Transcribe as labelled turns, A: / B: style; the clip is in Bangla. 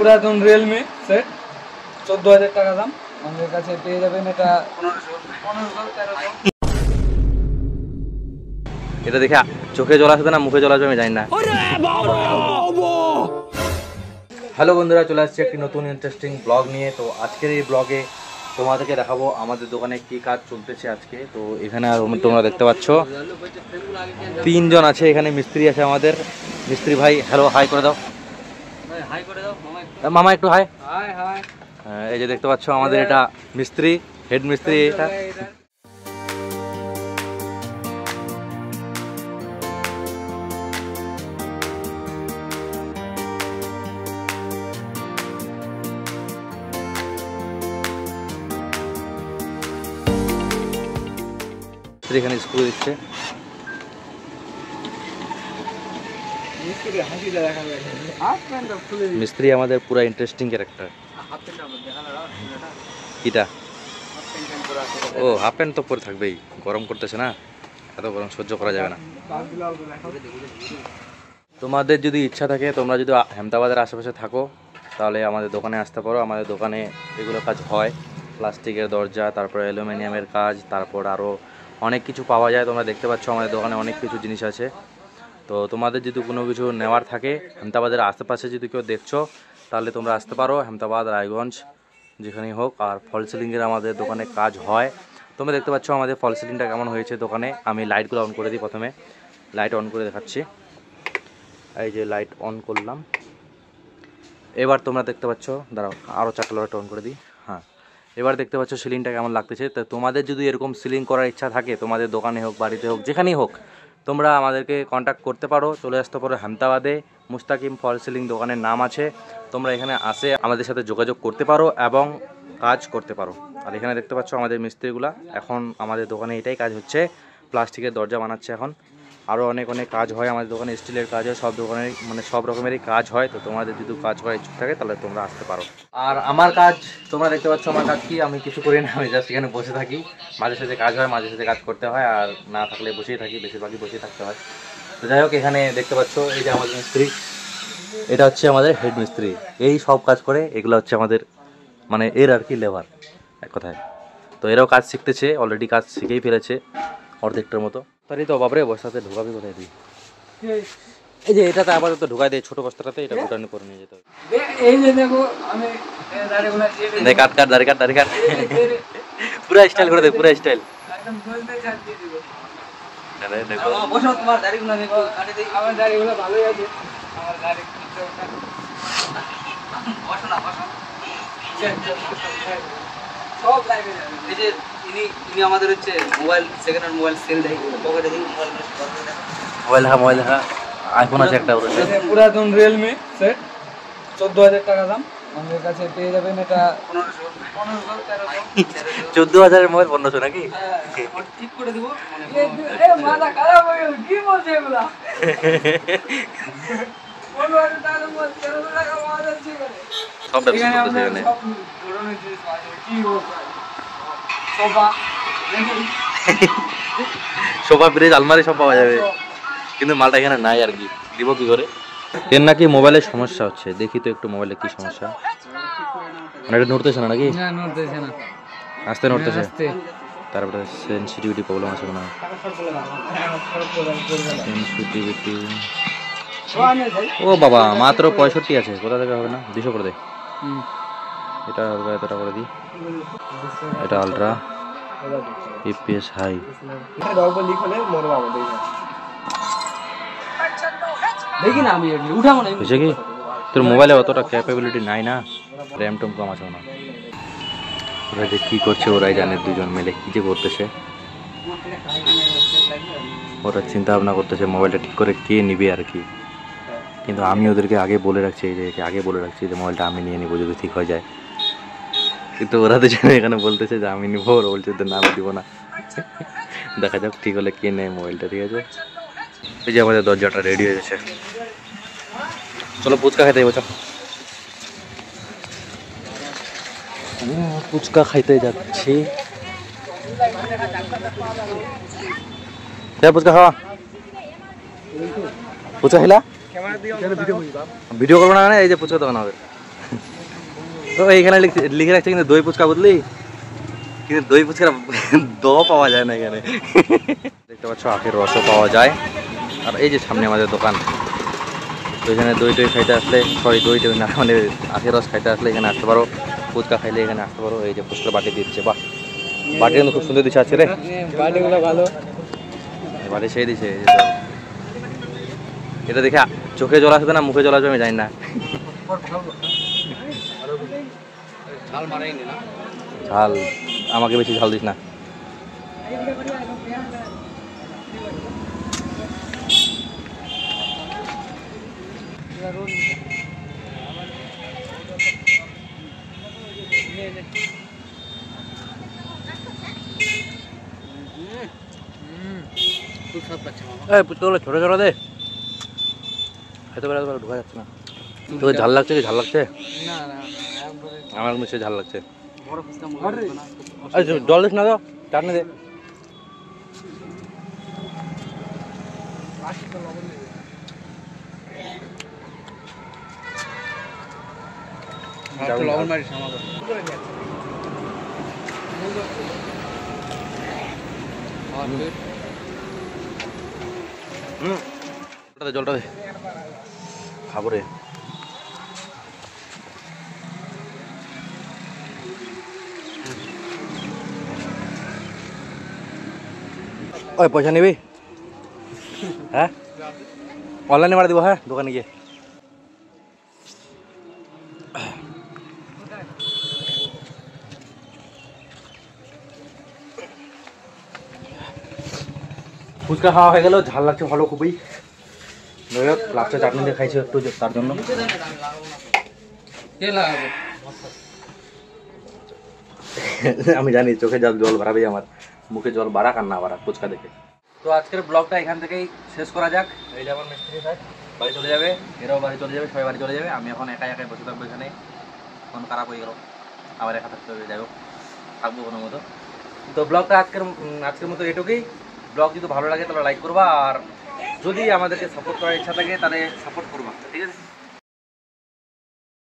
A: পুরাতন রিয়েলমি সেট 14,000 টাকা দাম। আমাদের কাছে পেয়ে যাবেন এটা 1500
B: এটা দেখে চোখে জল আসবে না মুখে জল আসবে আমি জানি না। হ্যালো বন্ধুরা, চলে আসছে একটি নতুন ইন্টারেস্টিং ব্লগ নিয়ে। তো আজকের এই ব্লগে তোমাদেরকে দেখাবো আমাদের দোকানে কি কাজ চলতেছে আজকে। তো এখানে তোমরা দেখতে পাচ্ছ 3 জন আছে, এখানে মিস্ত্রি আছে আমাদের। মিস্ত্রি ভাই হ্যালো হাই করে দাও।
A: হাই করে দাও
B: মামা একটু হাই।
A: High high.
B: এই যে দেখতে পাচ্ছ আমাদের এটা মিস্ত্রি, হেড মিস্ত্রি এটা। এখানে স্ক্রু দিচ্ছে। মিস্ত্রি আমাদের পুরো ইন্টারেস্টিং ক্যারেক্টার। কিটা ও হাফ প্যান্ট তো পরে থাকবেই, গরম করতেছে না, এত গরম সহ্য করা যাবে না। তোমাদের যদি ইচ্ছা থাকে, তোমরা যদি আহমেদাবাদের আশেপাশে থাকো তাহলে আমাদের দোকানে আসতে পারো। আমাদের দোকানে এগুলো কাজ হয়, প্লাস্টিকের দরজা, তারপর অ্যালুমিনিয়ামের কাজ, তারপর আরও অনেক কিছু পাওয়া যায়। তোমরা দেখতে পাচ্ছ আমাদের দোকানে অনেক কিছু জিনিস আছে। তো তোমাদের যদি কোনো কিছু নেওয়ার থাকে, আহমেদাবাদের আশেপাশে যদি কেউ দেখছো তাহলে তোমরা আসতে পারো, আহমেদাবাদ, রায়গঞ্জ, যেখানেই হোক। আর ফল সিলিংয়ের আমাদের দোকানে কাজ হয়। তোমরা দেখতে পাচ্ছ আমাদের ফল সিলিংটা কেমন হয়েছে দোকানে। আমি লাইটগুলো অন করে দিই, প্রথমে লাইট অন করে দেখাচ্ছি। এই যে লাইট অন করলাম, এবার তোমরা দেখতে পাচ্ছ, দাঁড়াও আরও 4টা লাইট অন করে দিই। হ্যাঁ, এবার দেখতে পাচ্ছ সিলিংটা কেমন লাগতেছে। তো তোমাদের যদি এরকম সিলিং করার ইচ্ছা থাকে, তোমাদের দোকানে হোক, বাড়িতে হোক, যেখানেই হোক, তোমরা আমাদেরকে কন্ট্যাক্ট করতে পারো। চলে আসতে পারো আহমেদাবাদে, মুস্তাকিম ফল সিলিং দোকানের নাম আছে। তোমরা এখানে আসে আমাদের সাথে যোগাযোগ করতে পারো এবং কাজ করতে পারো। আর এখানে দেখতে পাচ্ছ আমাদের মিস্ত্রিগুলা, এখন আমাদের দোকানে এটাই কাজ হচ্ছে, প্লাস্টিকের দরজা বানাচ্ছে। এখন আরও অনেক কাজ হয় আমাদের দোকানে, স্টিলের কাজ হয়, সব দোকানের মানে সব রকমেরই কাজ হয়। তো তোমাদের যদি কাজ করার ইচ্ছুক থাকে তাহলে তোমরা আসতে পারো। আর আমার কাজ তোমরা দেখতে পাচ্ছ, আমার কাজ কি, আমি কিছু করি না, আমি জাস্ট এখানে বসে থাকি। মাঝে সাথে কাজ হয়, মাঝে সাথে কাজ করতে হয়, আর না থাকলে বসেই থাকি, বেশিরভাগই বসেই থাকতে হয়। তো যাই হোক, এখানে দেখতে পাচ্ছ এই যে আমাদের মিস্ত্রি, এটা হচ্ছে আমাদের হেড মিস্ত্রি, এই সব কাজ করে। এগুলো হচ্ছে আমাদের মানে এর আর কি লেবার এক কথায়। তো এরাও কাজ শিখতেছে, অলরেডি কাজ শিখেই ফেলেছে অর্ধেকটার মতো। তারই তো বাবরে বস্তাতে ঢোকাবি কোথায় দিই, এই যে এটাতে আপাতত ঢোকাই দেয়, ছোট বস্তাটাতে, এটা গুটানো করে নিয়ে যেতে হবে।
A: এই যে দেখো আমি দাড়িগুলো দিয়ে
B: কাট কাট দাড়ি কাট দাড়ি কাট, পুরো স্টাইল করে দে, পুরো স্টাইল
A: একদম বলতে চাই দিয়ে দিব।
B: দেখো
A: বসো, তোমার দাড়িগুলো দেখো, কাটে দেই। আমার দাড়িগুলো ভালোই আছে, আমার দাড়ি কিছু ওটা বসো না, বসো সব লাইভে যাবে। এই যে ইনি আমাদের হচ্ছে mobile, second hand mobile sell দেয়, পকেটে দিই
B: মোবাইল দেখা আইফোন আছে একটা,
A: পুরাতন রিয়েলমি সেট 14,000 টাকা দাম। আমাদের কাছে পেয়ে যাবেন এটা
B: 14,000 মোবাইল 1500 নাকি?
A: ঠিক করে দিব। মাথা খারাপ হয়ে গেল, কি বলছে এগুলা? 15,000 টাকা মোবাইল 1300 টাকা পাওয়া যাচ্ছে এখানে।
B: সব ব্যবসা করতেছে এখানে,
A: সব ধরনের জিনিস পাওয়া যায়। কি বলবো, সোফা,
B: সোফা, ফ্রিজ, আলমারি সব পাওয়া যাবে, কিন্তু মালটা এখানে নাই আর কি, দিব কি করে। এর নাকি মোবাইলের সমস্যা হচ্ছে, দেখি তো একটু মোবাইলে কি সমস্যা। মানে এটা নড়তেছে না নাকি?
A: না, নড়তেছে না,
B: আস্তে নড়তেছে। তারপরে সেনসিটিভিটি প্রবলেম আছে না? সেনসিটিভিটি, ও বাবা মাত্র 65 আছে, কোথা থেকে হবে না? 200 করে দে। এটা হবে এতটা করে দিই। এটা আলট্রা এপিএস হাই,
A: দেখি না আমি উঠাবো না।
B: বুঝছে কি, তোর মোবাইলে অতটা ক্যাপাবিলিটি নাই না, র্যাম টম কম আছে না। ওরা যে কী করছে ওরাই জানে, দুজন মিলে কী যে করতেছে। ওরা চিন্তা ভাবনা করতেছে মোবাইলটা ঠিক করে কে নিবে আর কি। কিন্তু আমি ওদেরকে আগে বলে রাখছি, যে মোবাইলটা আমি নিয়ে নিবো যদি ঠিক হয়ে যায়। কিন্তু ওরা তো জানে এখানে বলতেছে যে আমি নিবো, ওরা বলছে না আমি দিব না। দেখা যাক ঠিক হলে কে নেয় মোবাইলটা, ঠিক আছে। এই যে আমাদের দরজাটা রেডি হয়ে গেছে, চলো ফুচকা খাইতে যাবো। ফুচকা খাইতে যাচ্ছি, ফুচকা খাওয়া, ফুচকা খেলা ভিডিও করবো না, এই যে ফুচকা দোকান হবে। তো এইখানে লিখে রাখছে কিন্তু দই ফুচকা বুঝলি, কিন্তু দই ফুচকার দ পাওয়া যায় না এখানে। দেখতে পাচ্ছ আখের রসও পাওয়া যায়। আর এই যে সামনে আমাদের দোকান, তো এখানে দই টই খাইতে আসলে, সরি দই টই না মানে আখের রস খাইতে আসলে এখানে আসতে পারো, ফুচকা খাইলে এখানে আসতে পারো। এই যে ফুচকার বাটি দিচ্ছে, বাহ বাটি কিন্তু খুব সুন্দর দিচ্ছে আছে রে,
A: বাটিগুলো ভালো।
B: বাটি সেই দিচ্ছে। এই যে জল। এটা দেখে চোখে জল আসবে না মুখে জল আসবে আমি জানি না।
A: ঝাল মারাইনি না।
B: ঝাল আমাকে বেশি ঝাল দিস না।
A: খুব স্বাদ পাচ্ছে মামা।
B: এই পুচকাগুলো ছোটো ছোটো দে, খেতে পারে ঢোকা যাচ্ছে না। তোকে ঝাল লাগছে কি ঝাল লাগছে?
A: না না একবারে
B: আমার মিশে ঝাল লাগছে।
A: বড় ফুচকা মনে হবে না।
B: আচ্ছা জল দিস না তো, চাটনি দে।
A: একটু লবণ মারিস আমাকে।
B: জলটা দে, জলটা দে, খাবো রে। ওই পয়সা নিবি? হ্যাঁ অনলাইনে মারা দিব, হ্যাঁ দোকানে গিয়ে। ফুচকা খাওয়া হয়ে গেল, ঝাল লাগছে ভালো খুবই। লাস্টে চাটনি দিয়ে খাইছি একটু তার জন্য।
A: কে লাগাবে?
B: আমি জানি চোখে জল বাড়াবে আমার, মুখে জল বাড়াক আর না বাড়াক ফুচকা দেখে। তো আজকের ব্লগটা এখান থেকেই শেষ করা যাক। এই যে আমার মিস্ত্রি ভাই বাড়ি চলে যাবে, এরাও বাড়ি চলে যাবে, সবাই বাড়ি চলে যাবে। আমি এখন একাই একাই বসে থাকবো এখানে। ফোন খারাপ হয়ে গেল, আবার একা থাকতে হবে, যাই হোক থাকবো কোনো মতো। তো ব্লগটা আজকের মতো এটুকুই। ব্লগ যদি ভালো লাগে তাহলে লাইক করবা, আর যদি আমাদেরকে সাপোর্ট করার ইচ্ছা থাকে তাহলে সাপোর্ট করবা, ঠিক আছে।